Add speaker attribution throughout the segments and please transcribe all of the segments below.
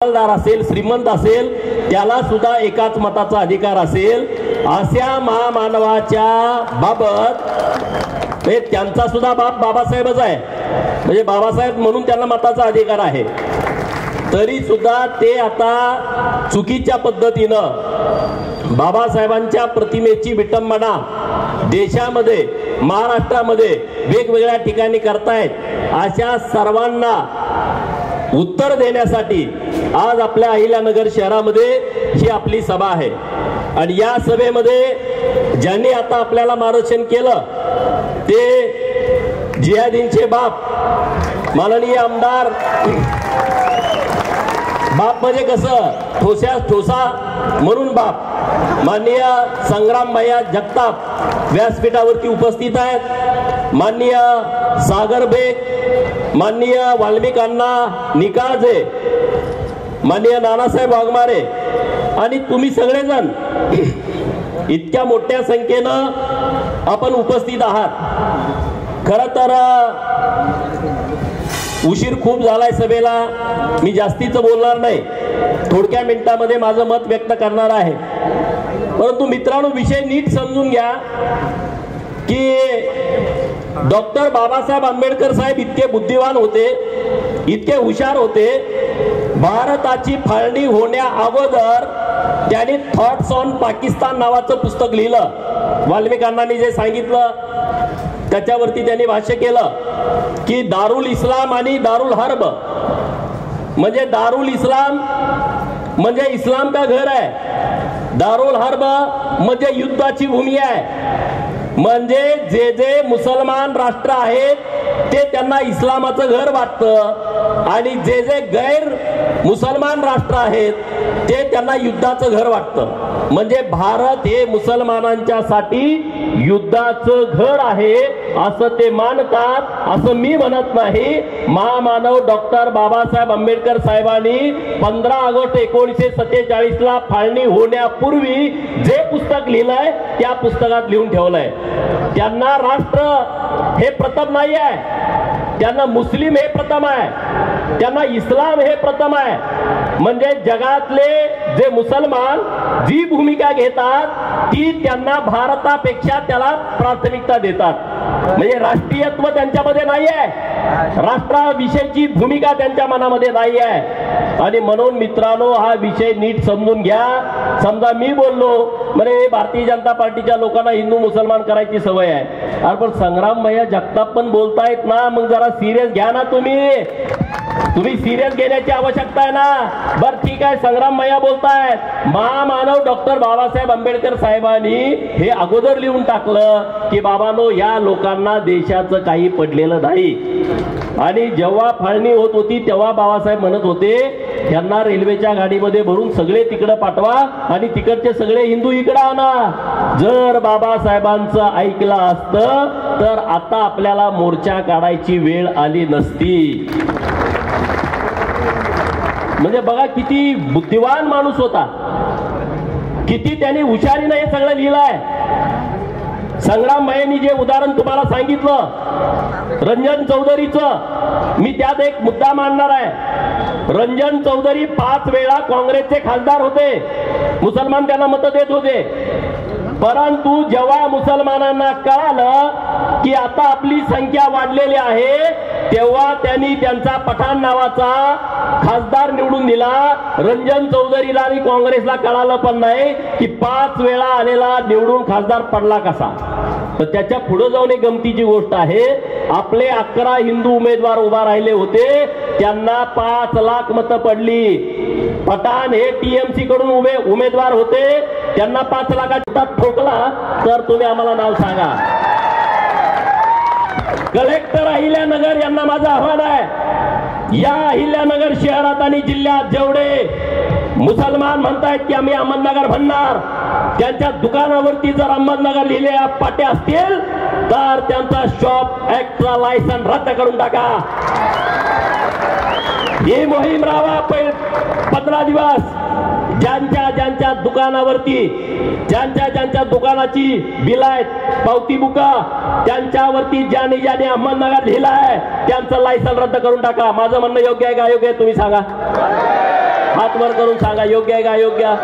Speaker 1: मालदार असेल, श्रीमंत असेल, त्याला सुद्धा एकाच मताचा अधिकार असेल, अशा महामानवाच्या बाबत त्यांचा सुद्धा बाप बाबासाहेबच आहे, म्हणजे बाबासाहेब म्हणून त्यांना मताचा अधिकार आहे. तरी सुद्धा ते आता चुकीच्या पद्धतीनं बाबासाहेबांच्या प्रतिमेची विटंबना देशामध्ये, महाराष्ट्रामध्ये वेगवेगळ्या ठिकाणी करतायत. अशा सर्वांना उत्तर देण्यासाठी आज आपल्या अहिल्यानगर शहरामध्ये ही आपली सभा आहे. आणि या सभेमध्ये ज्यांनी आता आपल्याला मार्गदर्शन केलं ते जिहादींचे बाप माननीय आमदार, बाप म्हणजे कसं ठोसा म्हणून बाप, माननीय संग्राम भैया जगताप व्यासपीठावरती उपस्थित आहेत. माननीय सागर बेग, माननीय वाल्मिक अण्णा निकाळजे, माननीय नानासाहेब वाघमारे आणि तुम्ही सगळेजण इतक्या मोठ्या संख्येनं आपण उपस्थित आहात. खरं तर उशीर खूप झालाय सभेला, मी जास्तीचं बोलणार नाही, थोडक्या मिनिटांमध्ये माझं मत व्यक्त करणार आहे. परंतु मित्रांनो, विषय नीट समजून घ्या की डॉक्टर बाबासाहेब आंबेडकर साहेब इतके बुद्धिवान होते, इतके हुशार होते. भारताची फाळणी होण्या अगोदर त्यांनी थॉट्स ऑन पाकिस्तान नावाचं पुस्तक लिहिलं. वाल्मिक अण्णांनी जे सांगितलं त्याच्यावरती त्यांनी भाष्य केलं की दारुल इस्लाम आणि दारुल हर्ब, म्हणजे दारुल इस्लाम म्हणजे इस्लाम का घर आहे, दारुल हर्ब म्हणजे युद्धाची भूमी आहे. म्हणजे जे जे मुसलमान राष्ट्र आहेत ते त्यांना इस्लामाचं घर वाटतं आणि जे जे गैर मुसलमान राष्ट्र आहेत ते त्यांना युद्धाचं घर वाटतं. म्हणजे भारत हे मुसलमानांच्यासाठी युद्धाचं घर आहे असं ते मानतात, असं मी म्हणत नाही. महामानव डॉक्टर बाबासाहेब आंबेडकर साहेबांनी 15 ऑगस्ट 1947 ला फाळणी होण्यापूर्वी जे पुस्तक लिहिलंय त्या पुस्तकात लिहून ठेवलंय. त्यांना राष्ट्र हे प्रथम नाही आहे, त्यांना मुस्लिम हे प्रथम आहे, त्यांना इस्लाम हे प्रथम आहे. म्हणजे जगातले जे मुसलमान जी भूमिका घेतात ती त्यांना भारतापेक्षा त्याला प्राथमिकता देतात. म्हणजे राष्ट्रीयत्व त्यांच्यामध्ये नाही आहे, राष्ट्राविषयीची भूमिका त्यांच्या मनामध्ये नाही आहे. आणि म्हणून मित्रांनो, हा विषय नीट समजून घ्या. समजा मी बोललो म्हणजे भारतीय जनता पार्टीच्या लोकांना हिंदू मुसलमान करायची सवय आहे, अरे पण संग्राम भैया जगताप पण बोलतायत ना, मग जरा सिरियस घ्या ना. तुम्ही सिरियस घेण्याची आवश्यकता आहे ना. बर ठीक आहे, संग्राम भैया बोलतायत, महामानव डॉक्टर बाबासाहेब आंबेडकर साहेबांनी हे अगोदर लिहून टाकलं की बाबांनो या लोकांना देशाचं काही पडलेलं नाही. आणि जेव्हा फाळणी होत होती तेव्हा बाबासाहेब म्हणत होते त्यांना रेल्वेच्या गाडीमध्ये भरून सगळे तिकडे पाठवा आणि तिकडचे सगळे हिंदू इकडे आणा. जर बाबासाहेबांचं ऐकलं असतं तर आता आपल्याला मोर्चा काढायची वेळ आली नसती. म्हणजे बघा किती बुद्धिवान माणूस होता, किती त्यांनी हुशारीनं हे सगळं लिहिलंय. संग्राम भाईंनी जे उदाहरण तुम्हाला सांगितलं रंजन चौधरीचं, मी त्यात एक मुद्दा मांडणार आहे. रंजन चौधरी 5 वेळा काँग्रेसचे खासदार होते, मुसलमान त्यांना मतं देत होते. परंतु जेव्हा मुसलमानांना कळालं की आता आपली संख्या वाढलेली आहे तेव्हा त्यांनी त्यांचा पठाण नावाचा खासदार निवडून दिला. रंजन चौधरीला आणि काँग्रेसला कळालं पण नाही की 5 वेळा आलेला निवडून खासदार पडला कसा. तर त्याच्या पुढे जाऊन एक गमतीची गोष्ट आहे, आपले 11 हिंदू उमेदवार उभा राहिले होते, त्यांना 5 लाख मतं पडली. पठाण हे टीएमसी कडून उमेदवार होते, त्यांना 5 लाखाचा ठोकला. तर तुम्ही आम्हाला नाव सांगा. कलेक्टर अहिल्यानगर यांना माझं आव्हान आहे, या अहिल्यानगर शहरात आणि जिल्ह्यात जेवढे मुसलमान म्हणतायत की आम्ही अहमदनगर म्हणणार, त्यांच्या दुकानावरती जर अहमदनगर लिहिलेल्या पाट्या असतील तर त्यांचा शॉप ऍक्टचा लायसन रद्द करून टाका. ही मोहीम राहा 15 दिवस. ज्यांच्या दुकानावरती ज्यांच्या दुकानाची बिल आहेत, पावती बुका, त्यांच्यावरती ज्याने अहमदनगर लिहिलं आहे त्यांचं लायसन रद्द करून टाका. माझं म्हणणं योग्य आहे का अयोग्य आहे तुम्ही सांगा. हात वर करून सांगा योग्य आहे का अयोग्य?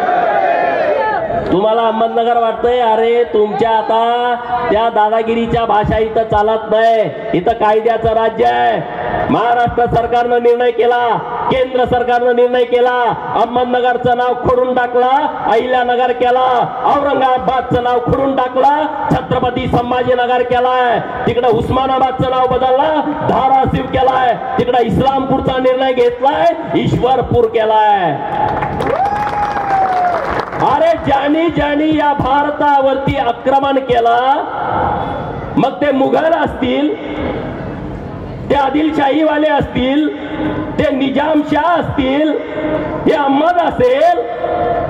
Speaker 1: तुम्हाला अहमदनगर वाटतंय? अरे तुमच्या आता त्या दादागिरीच्या भाषा इथं चालत नाही. इथं कायद्याचं राज्य आहे. महाराष्ट्र सरकारनं निर्णय केला, केंद्र सरकारनं निर्णय केला, अहमदनगरचं नाव खोडून टाकला, अहिल्यानगर केला, औरंगाबादचं नाव खोडून टाकला, छत्रपती संभाजीनगर केलाय, तिकडे उस्मानाबादचं नाव बदलला, धाराशिव केलाय, तिकडे इस्लामपूरचा निर्णय घेतलाय, ईश्वरपूर केलाय. अरे ज्यांनी ज्यांनी या भारतावरती आक्रमण केला, मग ते मुघल असतील, ते आदिलशाहीवाले असतील, ते निजामशाह असतील, हे अहमद असेल,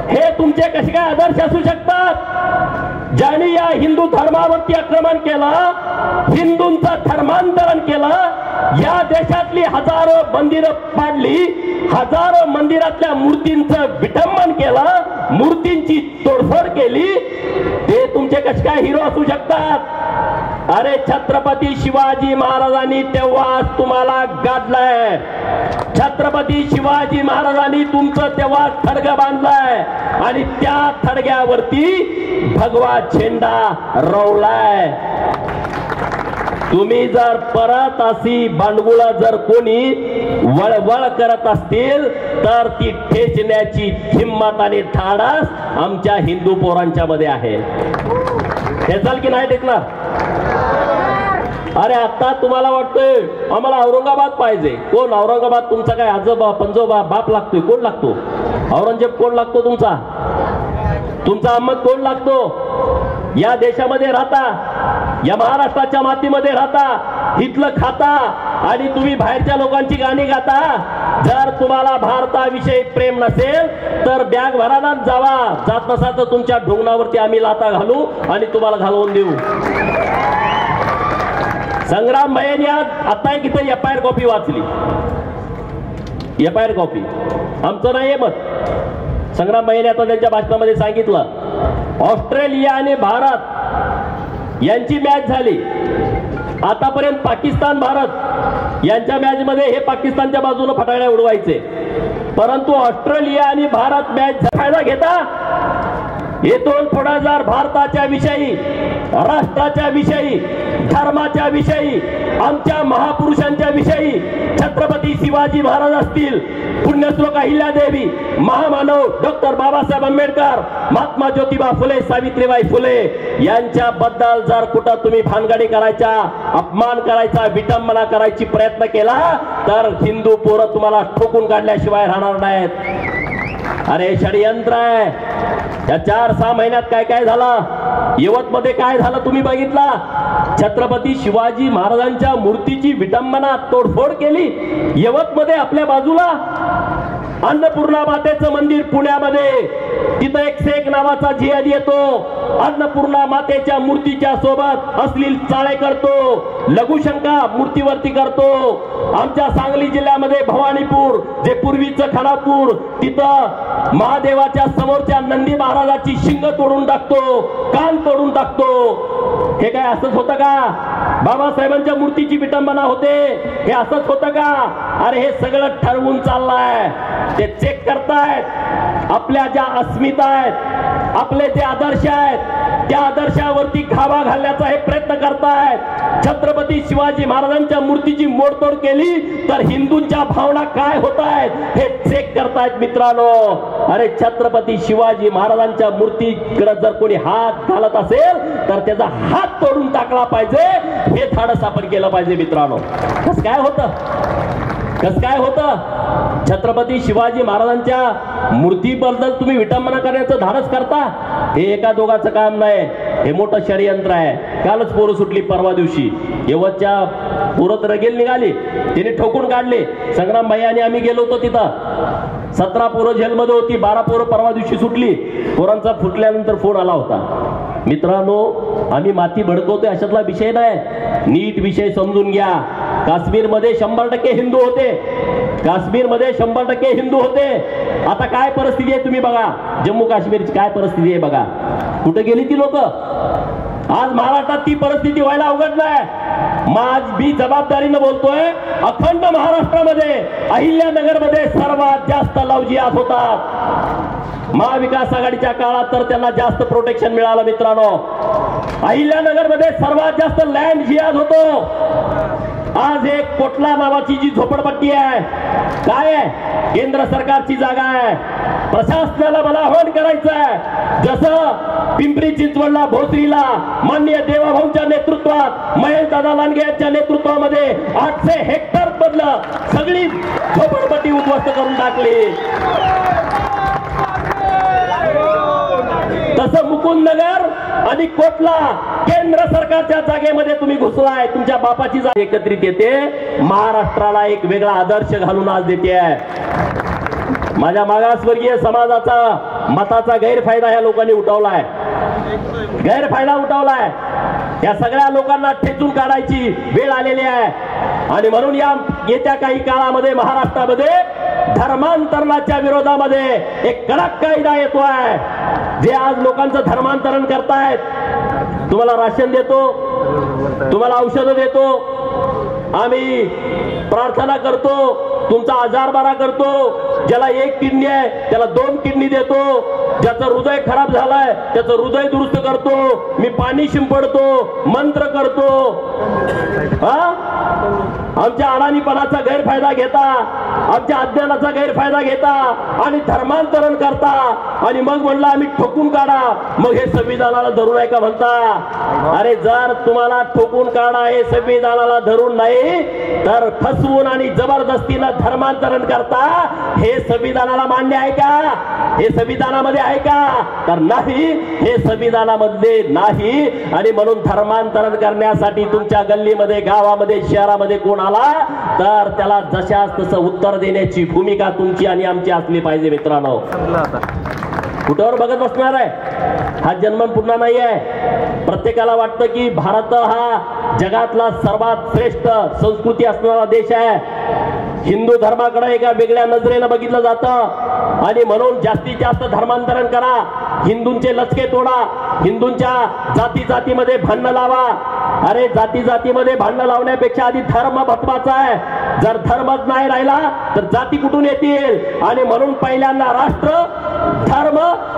Speaker 1: हे तुमचे कसे काय आदर्श असू शकतात? ज्यांनी या हिंदू धर्मावरती आक्रमण केलं, हिंदूंचं धर्मांतरण केलं, या देशातली हजारो मंदिरं पाडली, हजारो मंदिरातल्या मूर्तींचं विटंबन केलं, मूर्तींची तोडफोड केली, ते तुमचे कसे काय हिरो असू शकतात? अरे छत्रपती शिवाजी महाराजांनी तेव्हाच तुम्हाला गाडलंय. छत्रपती शिवाजी महाराजांनी तुमचं तेव्हा थडगं बांधलंय आणि त्या थडग्यावरती भगवा झेंडा रोवलाय. तुम्ही जर परत अशी भांडगुळ जर कोणी वळवळ करत असतील तर ती ठेचण्याची हिम्मत आणि धाडस आमच्या हिंदू पोरांच्या मध्ये आहे. ठेचाल की नाही टेकणार? अरे आता तुम्हाला वाटतंय आम्हाला औरंगाबाद पाहिजे. कोण औरंगाबाद? तुमचा काय आजोबा पंजोबा बाप लागतोय? कोण लागतो? औरंगजेब कोण लागतो? तुमचा अहमद कोण लागतो? या देशामध्ये राहता, या महाराष्ट्राच्या मातीमध्ये राहता, इथलं खाता आणि तुम्ही बाहेरच्या लोकांची गाणी गाता. जर तुम्हाला भारताविषयी प्रेम नसेल तर बॅग भराना जावा. जात नसाल तर तुमच्या ढोंगणावरती आम्ही लाता घालू आणि तुम्हाला घालवून देऊ. संग्राम भैयांनी आता एक इथं एफआयआर कॉपी वाचली. एफआयआर कॉपी आमचं नाही मत. संग्राम भैयांनी आता त्यांच्या भाषणामध्ये सांगितलं, ऑस्ट्रेलिया आणि भारत यांची मॅच झाली. आतापर्यंत पाकिस्तान भारत यांच्या मॅच मध्ये हे पाकिस्तानच्या बाजूने फटाकड्या उडवायचे, परंतु ऑस्ट्रेलिया आणि भारत मॅच फायदा घेता. येथून पुढे जर भारताच्या विषयी, राष्ट्राच्या विषयी, धर्माच्या विषयी, आमच्या महापुरुषांच्या विषयी, छत्रपती शिवाजी महाराज असतील, पुण्यश्लोक अहिल्यादेवी, महामानव डॉक्टर बाबासाहेब आंबेडकर, महात्मा ज्योतिबा फुले, सावित्रीबाई फुले यांच्याबद्दल जर कुठं तुम्ही भानगडी करायचा, अपमान करायचा, विटंबना करायची प्रयत्न केला तर हिंदू पोरं तुम्हाला ठोकून काढल्याशिवाय राहणार नाहीत. अरे षडयंत्र आहे. या 4-6 महिन्यात काय काय झालं, यवतमध्ये काय झालं तुम्ही बघितला. छत्रपती शिवाजी महाराजांच्या मूर्तीची विटंबना, तोडफोड केली. यवतमध्ये आपल्या बाजूला अन्नपूर्णा मातेचं मंदिर पुण्यामध्ये, तिथं 101 नावाचा जिहादी येतो, अन्नपूर्णा मातेच्या मूर्तीच्या सोबत अश्लील चाळे करतो, लघुशंका मूर्तीवरती करतो. आमच्या सांगली जिल्ह्यामध्ये भवानीपूर, जे पूर्वीचं खानापूर, तिथं महादेवाच्या समोरच्या नंदी महाराजाची शिंग तोडून टाकतो, कान तोडून टाकतो. हे काय असंच होतं का? बाबासाहेबांच्या मूर्तीची विटंबना होते, हे असंच होतं का? अरे हे सगळं ठरवून चाललंय. ते चेक करतायत आपल्या ज्या अस्मिता आहेत, आपले जे आदर्श आहेत, त्या आदर्शावरती खावा घालण्याचा हे प्रयत्न करतायत. छत्रपती शिवाजी महाराजांच्या मूर्तीची मोडतोड केली तर हिंदूंच्या भावना काय होत आहेत हे चेक करतायत मित्रांनो. अरे छत्रपती शिवाजी महाराजांच्या मूर्तीकडे जर कोणी हात घालत असेल तर त्याचा हात तोडून टाकला पाहिजे, हे धाडस आपण केलं पाहिजे मित्रांनो. कसं काय होतं, कसं काय होतं? छत्रपती शिवाजी महाराजांच्या मूर्तीबद्दल तुम्ही विटंबना करण्याचं धाडस करता. हे एका दोघाचं काम नाही, हे मोठं षडयंत्र आहे. कालच पोरं सुटली परवा दिवशी, यवतच्या पोरं रगेल निघाली, तिने ठोकून काढले. संग्राम भाई आणि आम्ही गेलो होतो तिथं. 17 पोरं जेलमध्ये होती, 12 पोरं परवा दिवशी सुटली. पोरांचा फुटल्यानंतर फोन आला होता. मित्रांनो आम्ही माती भडकवतोय अशातला विषय नाही, नीट विषय समजून घ्या. काश्मीरमध्ये 100% हिंदू होते, काश्मीरमध्ये 100% हिंदू होते. आता काय परिस्थिती आहे तुम्ही बघा, जम्मू काश्मीरची काय परिस्थिती आहे बघा. कुठे गेली ती लोक? आज महाराष्ट्रात ती परिस्थिती व्हायला अवघड नाही। मी जबाबदारीनं बोलतोय, अखंड महाराष्ट्रामध्ये अहिल्यानगरमध्ये सर्वात जास्त लव्ह जिहाद होतात। महाविकास आघाडीच्या काळात तर त्यांना जास्त प्रोटेक्शन मिळालं मित्रांनो। अहिल्यानगरमध्ये सर्वात जास्त लँड जिहाद होतो। आज एक कोटला नावाची जी झोपडपट्टी आहे, काय आहे, केंद्र सरकारची जागा आहे। प्रशासनाला मला आवाहन करायचं आहे, जसं पिंपरी चिंचवडला भोसरीला माननीय देवाभाऊंच्या नेतृत्वात, महेश दादा लांडगे यांच्या नेतृत्वामध्ये 800 हेक्टर मधलं सगळी झोपडपट्टी उद्ध्वस्त करून टाकली, तसं मुकुंदनगर आणि कोटला केंद्र सरकारच्या जागेमध्ये तुम्ही घुसलाय। तुमच्या बापाची जागा एकत्रित येते, महाराष्ट्राला एक वेगळा आदर्श घालून आज देते आहे। माझ्या मागासवर्गीय समाजाचा मताचा गैरफायदा ह्या लोकांनी उठवलाय, गैरफायदा उठवलाय। या सगळ्या लोकांना ठेचून काढायची वेळ आलेली आहे आणि म्हणून या येत्या काही काळामध्ये महाराष्ट्रामध्ये धर्मांतरणाच्या विरोधामध्ये एक कडक कायदा येतोय। जे आज लोकांचं धर्मांतरण करतायत, तुम्हाला राशन देतो, तुम्हाला औषधं देतो, आम्ही प्रार्थना करतो, तुमचा आजार बरा करतो, ज्याला 1 किडनी आहे त्याला 2 किडनी देतो, ज्याचं हृदय खराब झालंय त्याचं हृदय दुरुस्त करतो, मी पाणी शिंपडतो, मंत्र करतो। आमच्या अडाणीपणाचा गैरफायदा घेता, आमच्या अज्ञानाचा गैरफायदा घेता आणि धर्मांतरण करता आणि मग म्हणलं आम्ही ठोकून काढा, मग हे संविधानाला धरून आहे का म्हणता? अरे जर तुम्हाला ठोकून काढा हे संविधानाला धरून नाही तर फसवून आणि जबरदस्तीनं धर्मांतरण करता हे संविधानाला मान्य आहे का? हे संविधानामध्ये आहे का? तर नाही, हे संविधानामध्ये नाही। आणि म्हणून धर्मांतरण करण्यासाठी तुमच्या गल्लीमध्ये, गावामध्ये, शहरामध्ये कोण आला तर त्याला जशास तसं उत्तर देण्याची भूमिका तुमची आणि आमची असली पाहिजे मित्रांनो। कुठवर बघत बसणार आहे? हा जन्म पुन्हा नाही आहे। प्रत्येकाला वाटतं की भारत हा जगातला सर्वात श्रेष्ठ संस्कृती असणारा देश आहे, हिंदू धर्माकडे एका वेगळ्या नजरेनं बघितलं जातं आणि म्हणून जास्तीत जास्त धर्मांतरण करा, हिंदूंचे लचके तोडा, हिंदूंच्या जाती जातीमध्ये भांडणं लावा। अरे जाती जातीमध्ये भांडणं लावण्यापेक्षा आधी धर्म महत्वाचा आहे। जर धर्मच नाही राहिला तर जाती कुठून येतील? आणि म्हणून पहिल्यांदा राष्ट्र, धर्म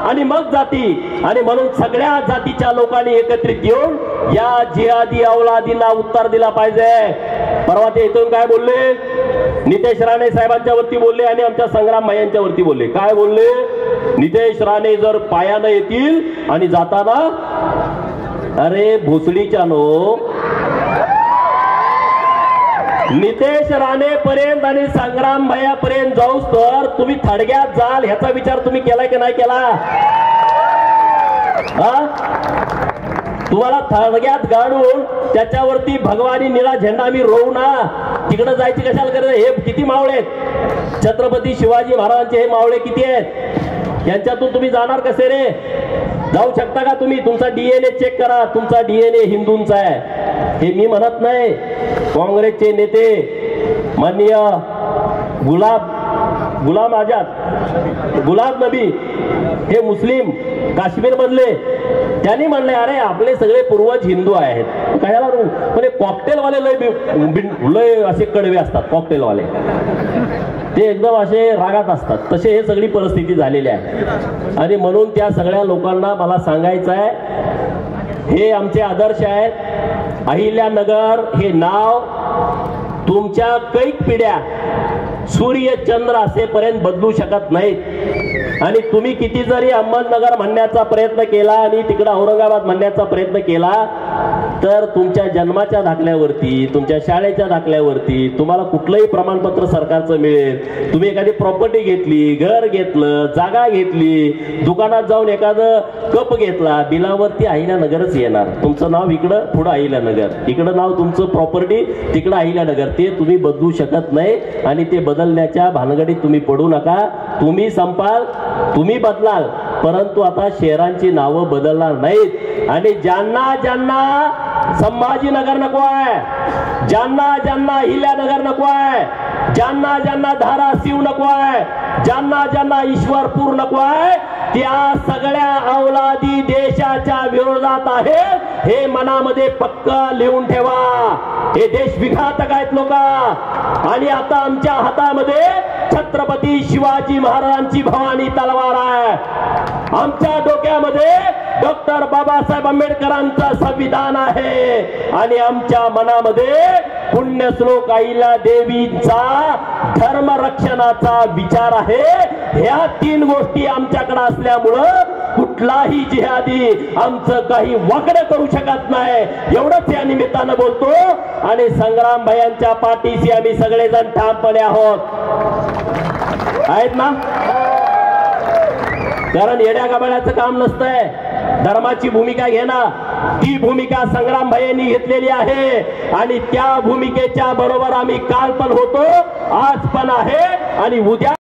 Speaker 1: आणि मग जाती, आणि म्हणून सगळ्या जातीच्या लोकांनी एकत्रित येऊन या जिहादी अवलादींना उत्तर दिला पाहिजे। परवा ते इथून काय बोलले? नितेश राणे साहेबांच्या वरती बोलले आणि आमच्या संग्राम भाई यांच्या वरती बोलले। काय बोलले? नितेश राणे जर पायानं येतील आणि जाताना, अरे भोसडीच्या नो, नितेश राणे पर्यंत आणि संग्राम भैयापर्यंत जाऊस तर तुम्ही थडग्यात जाल ह्याचा विचार तुम्ही केलाय की नाही केला? तुम्हाला थडग्यात गाडून त्याच्यावरती भगवानी निळा झेंडा आम्ही रोवू ना, तिकडे जायची कशाला गरज? हे किती मावळे आहेत, छत्रपती शिवाजी महाराजांचे हे मावळे किती आहेत, यांच्यातून तुम्ही जाणार कसे रे? जाऊ शकता का तुम्ही? तुमचा डीएनए चेक करा, तुमचा डीएनए हिंदूंचा आहे। हे मी म्हणत नाही, काँग्रेसचे नेते माननीय गुलाम आझाद, गुलाम नबी, हे मुस्लिम काश्मीर मधले, त्यांनी म्हणले अरे आपले सगळे पूर्वज हिंदू आहेत, कशाला म्हणजे कॉकटेलवाले लय असे कडवे असतात, कॉकटेलवाले ते एकदम असे रागात असतात, तसे हे सगळी परिस्थिती झालेली आहे। आणि म्हणून त्या सगळ्या लोकांना मला सांगायचं आहे, हे आमचे आदर्श आहेत। अहिल्यानगर हे नाव तुमच्या कैक पिढ्या सूर्य चंद्र असेपर्यंत बदलू शकत नाहीत। आणि तुम्ही किती जरी अहमदनगर म्हणण्याचा प्रयत्न केला आणि तिकडे औरंगाबाद म्हणण्याचा प्रयत्न केला तर तुमच्या जन्माच्या दाखल्यावरती, तुमच्या शाळेच्या दाखल्यावरती तुम्हाला कुठलंही प्रमाणपत्र सरकारचं मिळेल। तुम्ही एखादी प्रॉपर्टी घेतली, घर घेतलं, जागा घेतली, दुकानात जाऊन एखादं कप घेतला, बिलावरती अहिल्यानगरच येणार। तुमचं नाव इकडं, पुढं अहिल्यानगर, इकडं नाव तुमचं प्रॉपर्टी, तिकडं अहिल्यानगर। ते तुम्ही बदलू शकत नाही आणि ते बदलण्याच्या भानगडीत तुम्ही पडू नका। तुम्ही संपाल, तुम्ही बदलाल, परंतु आता शहरांची नावं बदलणार नाहीत। आणि ज्यांना ज्यांना संभाजीनगर नको आहे, ज्यांना ज्यांना अहिल्यानगर नको आहे, ज्यांना ज्यांना धाराशिव नको आहे, ज्यांना ज्यांना ईश्वरपूर नको आहे त्या सगळ्या अवलादी देशाच्या विरोधात आहेत हे मनामध्ये पक्का लिहून ठेवा. हे देश विघातक आहेत लोक. आणि आता आमच्या हातामध्ये छत्रपती शिवाजी महाराजांची भवानी तलवार आहे. आमच्या डोक्यामध्ये डॉक्टर बाबासाहेब आंबेडकरांचं संविधान आहे आणि आमच्या मनामध्ये पुण्यश्लोक अहिल्या देवींचा धर्मरक्षणाचा विचार आहे. ह्या तीन गोष्टी आमच्याकडे असल्यामुळं कुठलाही जिहादी आमचं काही वाकडं करू शकत नाही. एवढंच या निमित्तानं बोलतो. आणि संग्राम भाईंच्या पाठीशी आम्ही सगळेजण ठामपणे आहोत. आहेत ना? कारण येड्या गबाळ्याचं काम नसतंय. धर्माची भूमिका घेणं ती भूमिका संग्राम भाईंनी घेतलेली आहे आणि त्या भूमिकेच्या बरोबर आम्ही काल पण होतो, आज पण आहे आणि उद्या